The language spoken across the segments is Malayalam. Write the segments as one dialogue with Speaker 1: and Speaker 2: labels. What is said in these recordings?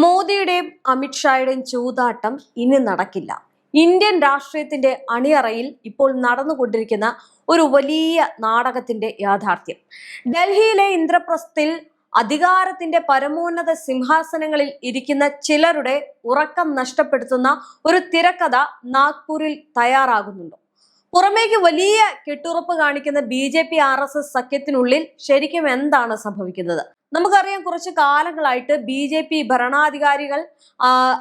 Speaker 1: മോദിയുടെയും അമിത്ഷായുടെയും ചൂതാട്ടം ഇനി നടക്കില്ല. ഇന്ത്യൻ രാഷ്ട്രീയത്തിന്റെ അണിയറയിൽ ഇപ്പോൾ നടന്നുകൊണ്ടിരിക്കുന്ന ഒരു വലിയ നാടകത്തിന്റെ യാഥാർത്ഥ്യം. ഡൽഹിയിലെ ഇന്ദ്രപ്രസ്ഥത്തിൽ അധികാരത്തിന്റെ പരമോന്നത സിംഹാസനങ്ങളിൽ ഇരിക്കുന്ന ചിലരുടെ ഉറക്കം നഷ്ടപ്പെടുത്തുന്ന ഒരു തിരക്കഥ നാഗ്പൂരിൽ തയ്യാറാകുന്നുണ്ട്. പുറമേക്ക് വലിയ കെട്ടുറപ്പ് കാണിക്കുന്ന BJP RSS സഖ്യത്തിനുള്ളിൽ ശരിക്കും എന്താണ് സംഭവിക്കുന്നത്? നമുക്കറിയാം, കുറച്ച് കാലങ്ങളായിട്ട് BJP ഭരണാധികാരികൾ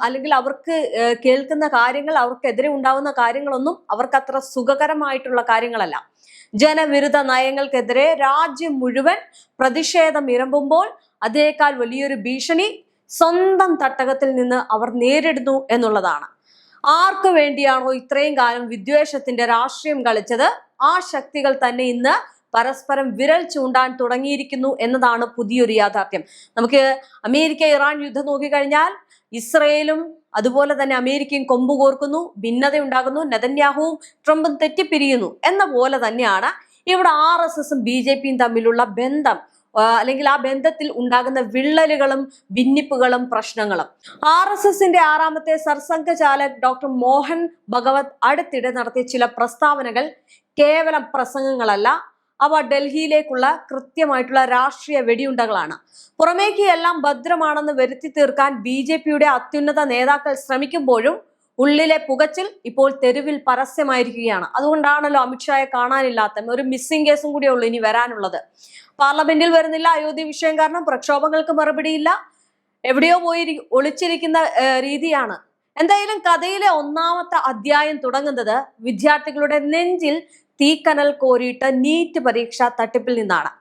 Speaker 1: അല്ലെങ്കിൽ അവർക്ക് കേൾക്കുന്ന കാര്യങ്ങൾ, അവർക്കെതിരെ ഉണ്ടാവുന്ന കാര്യങ്ങളൊന്നും അവർക്കത്ര സുഖകരമായിട്ടുള്ള കാര്യങ്ങളല്ല. ജനവിരുദ്ധ നയങ്ങൾക്കെതിരെ രാജ്യം മുഴുവൻ പ്രതിഷേധം ഇരമ്പുമ്പോൾ അതിനേക്കാൾ വലിയൊരു ഭീഷണി സ്വന്തം തട്ടകത്തിൽ നിന്ന് അവർ നേരിടുന്നു എന്നുള്ളതാണ്. ആർക്കു വേണ്ടിയാണോ ഇത്രയും കാലം വിദ്വേഷത്തിന്റെ രാഷ്ട്രീയം കളിച്ചത്, ആ ശക്തികൾ തന്നെ ഇന്ന് പരസ്പരം വിരൽ ചൂണ്ടാൻ തുടങ്ങിയിരിക്കുന്നു എന്നതാണ് പുതിയൊരു യാഥാർത്ഥ്യം. നമുക്ക് അമേരിക്ക ഇറാൻ യുദ്ധം നോക്കിക്കഴിഞ്ഞാൽ ഇസ്രയേലും അതുപോലെ തന്നെ അമേരിക്കയും കൊമ്പ് കോർക്കുന്നു, ഭിന്നതയുണ്ടാകുന്നു, നെതന്യാഹുവും ട്രംപും തെറ്റിപ്പിരിയുന്നു എന്ന പോലെ തന്നെയാണ് ഇവിടെ RSSും BJPയും തമ്മിലുള്ള ബന്ധം, അല്ലെങ്കിൽ ആ ബന്ധത്തിൽ ഉണ്ടാകുന്ന വിള്ളലുകളും ഭിന്നിപ്പുകളും പ്രശ്നങ്ങളും. RSSന്റെ ആറാമത്തെ സർസംഘചാലക് ഡോക്ടർ മോഹൻ ഭഗവത് അടുത്തിടെ നടത്തിയ ചില പ്രസ്താവനകൾ കേവലം പ്രസംഗങ്ങളല്ല, അവ ഡൽഹിയിലേക്കുള്ള കൃത്യമായിട്ടുള്ള രാഷ്ട്രീയ വെടിയുണ്ടകളാണ്. പുറമേക്ക് എല്ലാം ഭദ്രമാണെന്ന് വരുത്തി തീർക്കാൻ BJPയുടെ അത്യുന്നത നേതാക്കൾ ശ്രമിക്കുമ്പോഴും ഉള്ളിലെ പുകച്ചിൽ ഇപ്പോൾ തെരുവിൽ പരസ്യമായിരിക്കുകയാണ്. അതുകൊണ്ടാണല്ലോ അമിത്ഷായെ കാണാനില്ലാത്ത ഒരു മിസ്സിംഗ് കേസും കൂടിയേ ഉള്ളൂ ഇനി വരാനുള്ളത്. പാർലമെന്റിൽ വരുന്നില്ല, അയോധ്യ വിഷയം കാരണം പ്രക്ഷോഭങ്ങൾക്ക് മറുപടിയില്ല, എവിടെയോ പോയി ഒളിച്ചിരിക്കുന്ന രീതിയാണ്. എന്തായാലും കഥയിലെ ഒന്നാമത്തെ അധ്യായം തുടങ്ങുന്നത് വിദ്യാർത്ഥികളുടെ നെഞ്ചിൽ തീക്കനൽ കോരിയിട്ട നീറ്റ് പരീക്ഷാ തട്ടിപ്പിൽ നിന്നാണ്.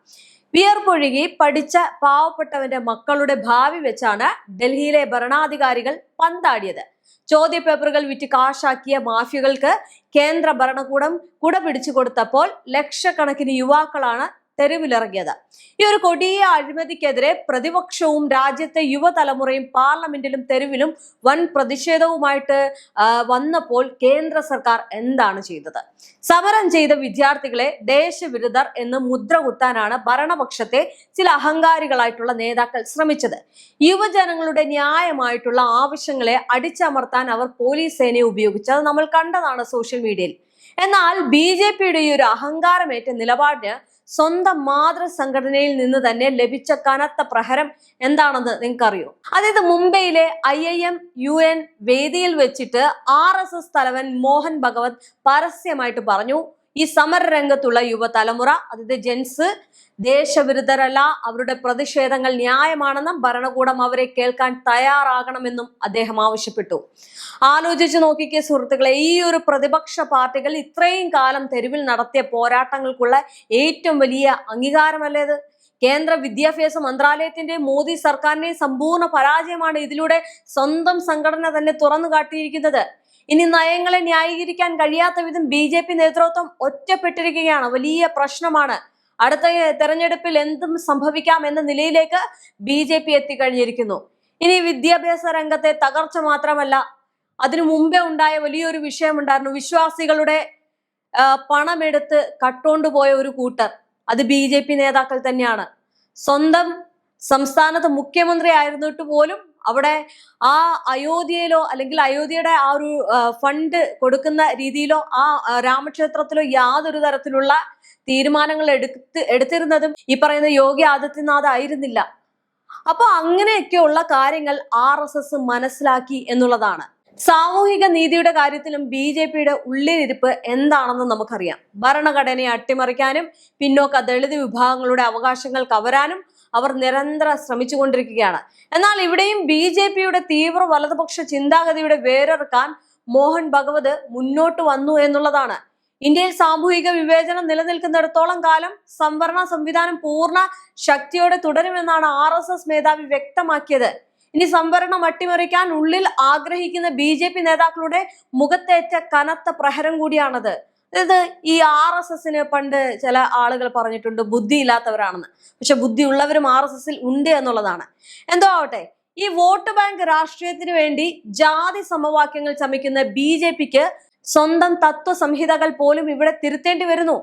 Speaker 1: വിയർപ്പൊഴുകി പഠിച്ച പാവപ്പെട്ടവന്റെ മക്കളുടെ ഭാവി വെച്ചാണ് ഡൽഹിയിലെ ഭരണാധികാരികൾ പന്താടിയത്. ചോദ്യപേപ്പറുകൾ വിറ്റ് കാശാക്കിയ മാഫിയകൾക്ക് കേന്ദ്ര ഭരണകൂടം കുട പിടിച്ചു കൊടുത്തപ്പോൾ ലക്ഷക്കണക്കിന് യുവാക്കളാണ് തെരുവിലിറങ്ങിയത്. ഈ ഒരു കൊടിയ അഴിമതിക്കെതിരെ പ്രതിപക്ഷവും രാജ്യത്തെ യുവതലമുറയും പാർലമെന്റിലും തെരുവിലും വൻ പ്രതിഷേധവുമായിട്ട് വന്നപ്പോൾ കേന്ദ്ര സർക്കാർ എന്താണ് ചെയ്തത്? സമരം ചെയ്ത വിദ്യാർത്ഥികളെ ദേശവിരുദ്ധർ എന്ന് മുദ്ര കുത്താനാണ് ഭരണപക്ഷത്തെ ചില അഹങ്കാരികളായിട്ടുള്ള നേതാക്കൾ ശ്രമിച്ചത്. യുവജനങ്ങളുടെ ന്യായമായിട്ടുള്ള ആവശ്യങ്ങളെ അടിച്ചമർത്താൻ അവർ പോലീസ് സേനയെ ഉപയോഗിച്ചത് നമ്മൾ കണ്ടതാണ് സോഷ്യൽ മീഡിയയിൽ. എന്നാൽ BJPയുടെ ഈ ഒരു അഹങ്കാരമേറ്റ നിലപാടിന് സ്വന്തം മാതൃസംഘടനയിൽ നിന്ന് തന്നെ ലഭിച്ച കനത്ത പ്രഹരം എന്താണെന്ന് നിങ്ങൾക്കറിയോ? അതായത് മുംബൈയിലെ IIM UN വേദിയിൽ വെച്ചിട്ട് RSS തലവൻ മോഹൻ ഭഗവത് പരസ്യമായിട്ട് പറഞ്ഞു, ഈ സമര രംഗത്തുള്ള യുവതലമുറ, അതായത് ജെൻസ് ദേശവിരുദ്ധരല്ല, അവരുടെ പ്രതിഷേധങ്ങൾ ന്യായമാണെന്നും ഭരണകൂടം അവരെ കേൾക്കാൻ തയ്യാറാകണമെന്നും അദ്ദേഹം ആവശ്യപ്പെട്ടു. ആലോചിച്ച് നോക്കിക്കേ സുഹൃത്തുക്കളെ, ഈ ഒരു പ്രതിപക്ഷ പാർട്ടികൾ ഇത്രയും കാലം തെരുവിൽ നടത്തിയ പോരാട്ടങ്ങൾക്കുള്ള ഏറ്റവും വലിയ അംഗീകാരമല്ലേത്? കേന്ദ്ര വിദ്യാഭ്യാസ മന്ത്രാലയത്തിന്റെയും മോദി സർക്കാരിന്റെയും സമ്പൂർണ്ണ പരാജയമാണ് ഇതിലൂടെ സ്വന്തം സംഘടന തന്നെ തുറന്നു കാട്ടിയിരിക്കുന്നത്. ഇനി നയങ്ങളെ ന്യായീകരിക്കാൻ കഴിയാത്ത വിധം BJP നേതൃത്വം ഒറ്റപ്പെട്ടിരിക്കുകയാണ്. വലിയ പ്രശ്നമാണ്. അടുത്ത തെരഞ്ഞെടുപ്പിൽ എന്തും സംഭവിക്കാം എന്ന നിലയിലേക്ക് BJP എത്തിക്കഴിഞ്ഞിരിക്കുന്നു. ഇനി വിദ്യാഭ്യാസ രംഗത്തെ തകർച്ച മാത്രമല്ല, അതിനു മുമ്പേ ഉണ്ടായ വലിയൊരു വിഷയമുണ്ടായിരുന്നു. വിശ്വാസികളുടെ പണമെടുത്ത് കട്ടുകൊണ്ടുപോയ ഒരു കൂട്ടർ, അത് BJP നേതാക്കൾ തന്നെയാണ്. സ്വന്തം സംസ്ഥാനത്ത് മുഖ്യമന്ത്രി ആയിരുന്നിട്ട് പോലും അവിടെ ആ അയോധ്യയിലോ അല്ലെങ്കിൽ അയോധ്യയുടെ ആ ഒരു ഫണ്ട് കൊടുക്കുന്ന രീതിയിലോ ആ രാമക്ഷേത്രത്തിലോ യാതൊരു തരത്തിലുള്ള തീരുമാനങ്ങൾ എടുത്തിരുന്നതും ഈ പറയുന്ന യോഗി ആദിത്യനാഥ് ആയിരുന്നില്ല. അപ്പൊ അങ്ങനെയൊക്കെയുള്ള കാര്യങ്ങൾ RSS മനസ്സിലാക്കി എന്നുള്ളതാണ്. സാമൂഹിക നീതിയുടെ കാര്യത്തിലും BJPയുടെ ഉള്ളിലിരിപ്പ് എന്താണെന്ന് നമുക്കറിയാം. ഭരണഘടനയെ അട്ടിമറിക്കാനും പിന്നോക്ക ദളിത് വിഭാഗങ്ങളുടെ അവകാശങ്ങൾ കവരാനും അവർ നിരന്തരം ശ്രമിച്ചുകൊണ്ടിരിക്കുകയാണ്. എന്നാൽ ഇവിടെയും BJPയുടെ തീവ്ര വലതുപക്ഷ ചിന്താഗതിയുടെ വേരെറുക്കാൻ മോഹൻ ഭഗവത് മുന്നോട്ട് വന്നു എന്നുള്ളതാണ്. ഇന്ത്യയിൽ സാമൂഹിക വിവേചനം നിലനിൽക്കുന്നിടത്തോളം കാലം സംവരണ സംവിധാനം പൂർണ്ണ ശക്തിയോടെ തുടരുമെന്നാണ് RSS മേധാവി വ്യക്തമാക്കിയത്. ഇനി സംവരണം അട്ടിമറിക്കാൻ ഉള്ളിൽ ആഗ്രഹിക്കുന്ന BJP നേതാക്കളുടെ മുഖത്തേറ്റ കനത്ത പ്രഹരം കൂടിയാണത്. അതായത് ഈ RSSന് പണ്ട് ചില ആളുകൾ പറഞ്ഞിട്ടുണ്ട് ബുദ്ധിയില്ലാത്തവരാണെന്ന്. പക്ഷെ ബുദ്ധിയുള്ളവരും RSSൽ ഉണ്ട് എന്നുള്ളതാണ്. എന്തോ ആവട്ടെ, ഈ വോട്ട് ബാങ്ക് രാഷ്ട്രീയത്തിന് വേണ്ടി ജാതി സമവാക്യങ്ങൾ ചമയ്ക്കുന്ന BJPക്ക് സ്വന്തം തത്വസംഹിതകൾ പോലും ഇവിടെ തിരുത്തേണ്ടി വരുന്നു.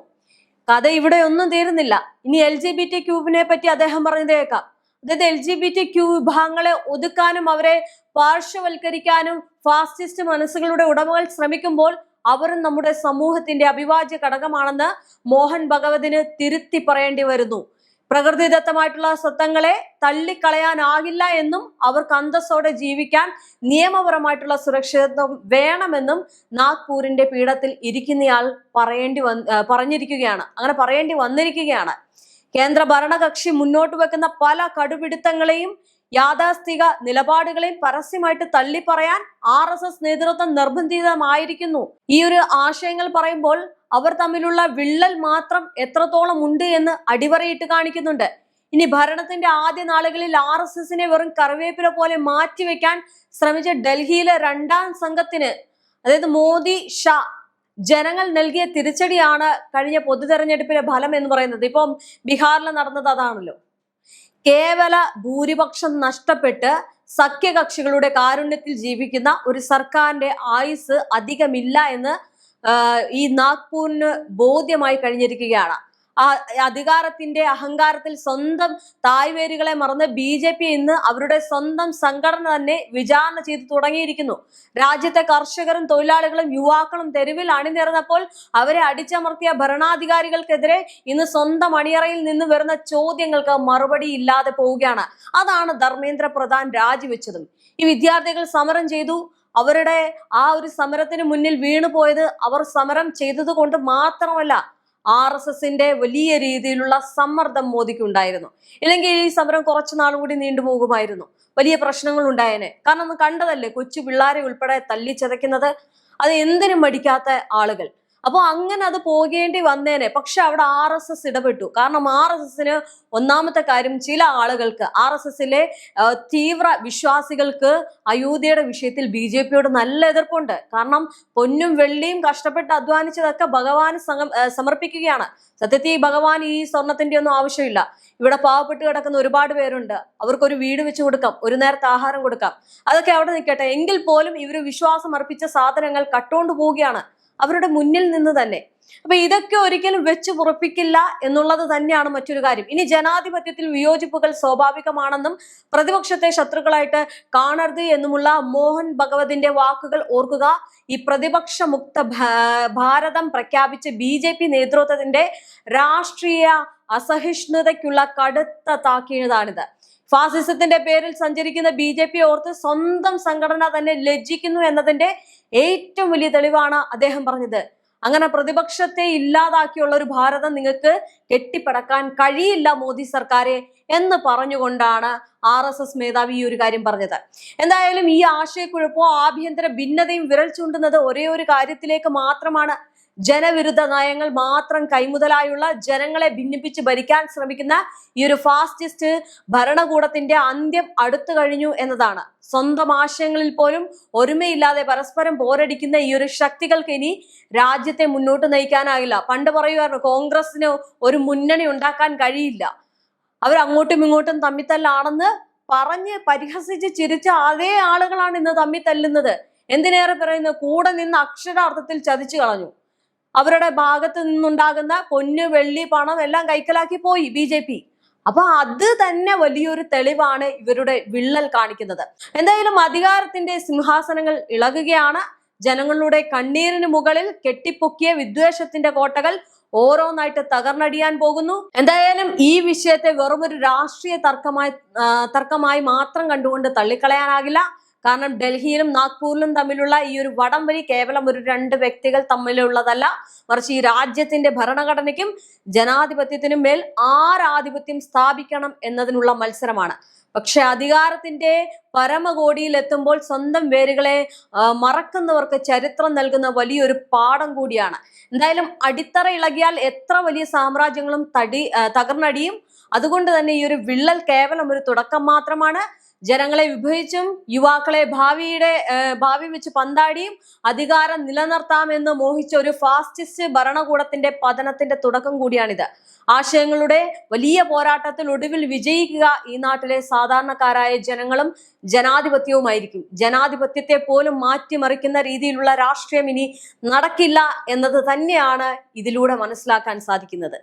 Speaker 1: കഥ ഇവിടെ ഒന്നും തീരുന്നില്ല. ഇനി LGBTQ പറ്റി അദ്ദേഹം പറഞ്ഞത് കേൾക്കാം. അതായത് LGBTQ വിഭാഗങ്ങളെ ഒതുക്കാനും അവരെ പാർശ്വവൽക്കരിക്കാനും ഫാസിസ്റ്റ് മനസ്സുകളുടെ ഉടമകൾ ശ്രമിക്കുമ്പോൾ അവരും നമ്മുടെ സമൂഹത്തിന്റെ അവിഭാജ്യ ഘടകമാണെന്ന് മോഹൻ ഭഗവതിന് തിരുത്തി പറയേണ്ടി വരുന്നു. പ്രകൃതിദത്തമായിട്ടുള്ള സ്വത്തങ്ങളെ തള്ളിക്കളയാനാകില്ല എന്നും അവർക്ക് അന്തസ്സോടെ ജീവിക്കാൻ നിയമപരമായിട്ടുള്ള സുരക്ഷിതത്വം വേണമെന്നും നാഗ്പൂരിന്റെ പീഠത്തിൽ ഇരിക്കുന്നയാൾ പറഞ്ഞിരിക്കുകയാണ്. അങ്ങനെ പറയേണ്ടി വന്നിരിക്കുകയാണ്. കേന്ദ്ര ഭരണകക്ഷി മുന്നോട്ട് വെക്കുന്ന പല കടുപിടുത്തങ്ങളെയും യാഥാസ്ഥിക നിലപാടുകളെയും പരസ്യമായിട്ട് തള്ളിപ്പറയാൻ RSS നേതൃത്വം നിർബന്ധിതമായിരിക്കുന്നു. ഈ ഒരു ആശയങ്ങൾ പറയുമ്പോൾ അവർ തമ്മിലുള്ള വിള്ളൽ മാത്രം എത്രത്തോളം ഉണ്ട് എന്ന് അടിവരയിട്ട് കാണിക്കുന്നുണ്ട്. ഇനി ഭരണത്തിന്റെ ആദ്യ നാളുകളിൽ RSSനെ വെറും കറിവേപ്പില പോലെ മാറ്റിവെക്കാൻ ശ്രമിച്ച ഡൽഹിയിലെ രണ്ടാം സംഘത്തിന്, അതായത് മോദി ഷാ ജനങ്ങൾ നൽകിയ തിരിച്ചടിയാണ് കഴിഞ്ഞ പൊതു തെരഞ്ഞെടുപ്പിലെ ഫലം എന്ന് പറയുന്നത്. ഇപ്പം ബീഹാറിൽ നടന്നത് അതാണല്ലോ. കേവല ഭൂരിപക്ഷം നഷ്ടപ്പെട്ട് സഖ്യകക്ഷികളുടെ കാരുണ്യത്തിൽ ജീവിക്കുന്ന ഒരു സർക്കാരിന്റെ ആയുസ് അധികമില്ല എന്ന് ഈ നാഗ്പൂരിന് ബോധ്യമായി കഴിഞ്ഞിരിക്കുകയാണ്. ആ അധികാരത്തിന്റെ അഹങ്കാരത്തിൽ സ്വന്തം തായ്വേരുകളെ മറന്ന് BJP ഇന്ന് അവരുടെ സ്വന്തം സംഘടന തന്നെ വിചാരണ ചെയ്തു തുടങ്ങിയിരിക്കുന്നു. രാജ്യത്തെ കർഷകരും തൊഴിലാളികളും യുവാക്കളും തെരുവിൽ അണിനിരന്നപ്പോൾ അവരെ അടിച്ചമർത്തിയ ഭരണാധികാരികൾക്കെതിരെ ഇന്ന് സ്വന്തം അണിയറയിൽ നിന്ന് വരുന്ന ചോദ്യങ്ങൾക്ക് മറുപടി ഇല്ലാതെ പോവുകയാണ്. അതാണ് ധർമ്മേന്ദ്ര പ്രധാൻ രാജിവെച്ചതും. ഈ വിദ്യാർത്ഥികൾ സമരം ചെയ്തു. അവരുടെ ആ ഒരു സമരത്തിന് മുന്നിൽ വീണുപോയത് അവർ സമരം ചെയ്തത് കൊണ്ട് മാത്രമല്ല, RSSന്റെ വലിയ രീതിയിലുള്ള സമ്മർദ്ദം മോദിക്ക് ഉണ്ടായിരുന്നു. ഇല്ലെങ്കിൽ ഈ സമരം കുറച്ചു നാൾ കൂടി നീണ്ടുപോകുമായിരുന്നു. വലിയ പ്രശ്നങ്ങൾ ഉണ്ടായേനെ. കാരണം കണ്ടതല്ലേ കൊച്ചു പിള്ളേരെ ഉൾപ്പെടെ തല്ലിച്ചതയ്ക്കുന്നത്. അത് എന്തിനും മടിക്കാത്ത ആളുകൾ. അപ്പോൾ അങ്ങനെ അത് പോകേണ്ടി വന്നേനെ. പക്ഷെ അവിടെ RSS ഇടപെട്ടു. കാരണം RSSന് ഒന്നാമത്തെ കാര്യം, ചില ആളുകൾക്ക് RSSലെ തീവ്ര വിശ്വാസികൾക്ക് അയോധ്യയുടെ വിഷയത്തിൽ BJPയോട് നല്ല എതിർപ്പുണ്ട്. കാരണം പൊന്നും വെള്ളിയും കഷ്ടപ്പെട്ട് അധ്വാനിച്ചതൊക്കെ ഭഗവാന് സമർപ്പിക്കുകയാണ്. സത്യത്തിൽ ഭഗവാൻ ഈ സ്വർണത്തിന്റെ ഒന്നും ആവശ്യമില്ല. ഇവിടെ പാവപ്പെട്ട് കിടക്കുന്ന ഒരുപാട് പേരുണ്ട്. അവർക്കൊരു വീട് വെച്ച് കൊടുക്കാം, ഒരു നേരത്തെ ആഹാരം കൊടുക്കാം. അതൊക്കെ അവിടെ നിൽക്കട്ടെ. എങ്കിൽ പോലും ഇവർ വിശ്വാസം അർപ്പിച്ച സാധനങ്ങൾ കട്ടുകൊണ്ട് പോവുകയാണ് അവരുടെ മുന്നിൽ നിന്ന് തന്നെ. അപ്പൊ ഇതൊക്കെ ഒരിക്കലും വെച്ച് പുറപ്പിക്കില്ല എന്നുള്ളത് തന്നെയാണ് മറ്റൊരു കാര്യം. ഇനി ജനാധിപത്യത്തിൽ വിയോജിപ്പുകൾ സ്വാഭാവികമാണെന്നും പ്രതിപക്ഷത്തെ ശത്രുക്കളായിട്ട് കാണരുത് എന്നുമുള്ള മോഹൻ ഭഗവതിന്റെ വാക്കുകൾ ഓർക്കുക. ഈ പ്രതിപക്ഷ മുക്ത ഭാരതം പ്രഖ്യാപിച്ച BJP നേതൃത്വത്തിന്റെ രാഷ്ട്രീയ അസഹിഷ്ണുതയ്ക്കുള്ള കടുത്ത താക്കീതാണിത്. ഫാസിസത്തിന്റെ പേരിൽ സഞ്ചരിക്കുന്ന BJP ഓർത്ത് സ്വന്തം സംഘടന തന്നെ ലജ്ജിക്കുന്നു എന്നതിന്റെ ഏറ്റവും വലിയ തെളിവാണ് അദ്ദേഹം പറഞ്ഞത്. അങ്ങനെ പ്രതിപക്ഷത്തെ ഇല്ലാതാക്കിയുള്ള ഒരു ഭാരതം നിങ്ങൾക്ക് കെട്ടിപ്പടക്കാൻ കഴിയില്ല മോദി സർക്കാരെ എന്ന് പറഞ്ഞുകൊണ്ടാണ് RSS മേധാവി ഈ ഒരു കാര്യം പറഞ്ഞത്. എന്തായാലും ഈ ആശയക്കുഴപ്പവും ആഭ്യന്തര ഭിന്നതയും വിരൽ ചൂണ്ടുന്നത് ഒരേ ഒരു കാര്യത്തിലേക്ക് മാത്രമാണ്. ജനവിരുദ്ധ നയങ്ങൾ മാത്രം കൈമുതലായുള്ള ജനങ്ങളെ ഭിന്നിപ്പിച്ച് ഭരിക്കാൻ ശ്രമിക്കുന്ന ഈ ഒരു ഫാസിസ്റ്റ് ഭരണകൂടത്തിന്റെ അന്ത്യം അടുത്തു കഴിഞ്ഞു എന്നതാണ്. സ്വന്തം ആശയങ്ങളിൽ പോലും ഒരുമയില്ലാതെ പരസ്പരം പോരടിക്കുന്ന ഈ ഒരു ശക്തികൾക്ക് ഇനി രാജ്യത്തെ മുന്നോട്ട് നയിക്കാനാകില്ല. പണ്ട് പറയുമായിരുന്നു കോൺഗ്രസിന് ഒരു മുന്നണി ഉണ്ടാക്കാൻ കഴിയില്ല, അവർ അങ്ങോട്ടും ഇങ്ങോട്ടും തമ്മിത്തല്ലാണെന്ന് പറഞ്ഞ് പരിഹസിച്ച് ചിരിച്ച അതേ ആളുകളാണ് ഇന്ന് തമ്മിൽ തല്ലുന്നത്. എന്തിനേറെ പറയുന്നത്, കൂടെ നിന്ന് അക്ഷരാർത്ഥത്തിൽ ചതിച്ചു കളഞ്ഞു. അവരുടെ ഭാഗത്ത് നിന്നുണ്ടാകുന്ന പൊന്ന് വെള്ളി പണം എല്ലാം കൈക്കലാക്കി പോയി BJP. അപ്പൊ അത് തന്നെ വലിയൊരു തെളിവാണ് ഇവരുടെ വിള്ളൽ കാണിക്കുന്നത്. എന്തായാലും അധികാരത്തിന്റെ സിംഹാസനങ്ങൾ ഇളകുകയാണ്. ജനങ്ങളുടെ കണ്ണീരിന് മുകളിൽ കെട്ടിപ്പൊക്കിയ വിദ്വേഷത്തിന്റെ കോട്ടകൾ ഓരോന്നായിട്ട് തകർന്നടിയാൻ പോകുന്നു. എന്തായാലും ഈ വിഷയത്തെ വെറും ഒരു രാഷ്ട്രീയ തർക്കമായി മാത്രം കണ്ടുകൊണ്ട് തള്ളിക്കളയാനാകില്ല. കാരണം ഡൽഹിയിലും നാഗ്പൂരിലും തമ്മിലുള്ള ഈ ഒരു വടംവലി കേവലം ഒരു രണ്ട് വ്യക്തികൾ തമ്മിലുള്ളതല്ല, മറിച്ച് ഈ രാജ്യത്തിന്റെ ഭരണഘടനയ്ക്കും ജനാധിപത്യത്തിനും മേൽ ആരാധിപത്യം സ്ഥാപിക്കണം എന്നതിനുള്ള മത്സരമാണ്. പക്ഷെ അധികാരത്തിന്റെ പരമകോടിയിൽ എത്തുമ്പോൾ സ്വന്തം വേരുകളെ മറക്കുന്നവർക്ക് ചരിത്രം നൽകുന്ന വലിയൊരു പാഠം കൂടിയാണ്. എന്തായാലും അടിത്തറ ഇളകിയാൽ എത്ര വലിയ സാമ്രാജ്യങ്ങളും തകർന്നടിയും. അതുകൊണ്ട് തന്നെ ഈ ഒരു വിള്ളൽ കേവലം ഒരു തുടക്കം മാത്രമാണ്. ജനങ്ങളെ വിഭജിച്ചും യുവാക്കളെ ഭാവി വെച്ച് പന്താടിയും അധികാരം നിലനിർത്താമെന്ന് മോഹിച്ച ഒരു ഫാസിസ്റ്റ് ഭരണകൂടത്തിന്റെ പതനത്തിന്റെ തുടക്കം കൂടിയാണിത്. ആശയങ്ങളുടെ വലിയ പോരാട്ടത്തിൽ ഒടുവിൽ വിജയിക്കുക ഈ നാട്ടിലെ സാധാരണക്കാരായ ജനങ്ങളും ജനാധിപത്യവുമായിരിക്കും. ജനാധിപത്യത്തെ പോലും മാറ്റിമറിക്കുന്ന രീതിയിലുള്ള രാഷ്ട്രീയം ഇനി നടക്കില്ല എന്നത് തന്നെയാണ് ഇതിലൂടെ മനസ്സിലാക്കാൻ സാധിക്കുന്നത്.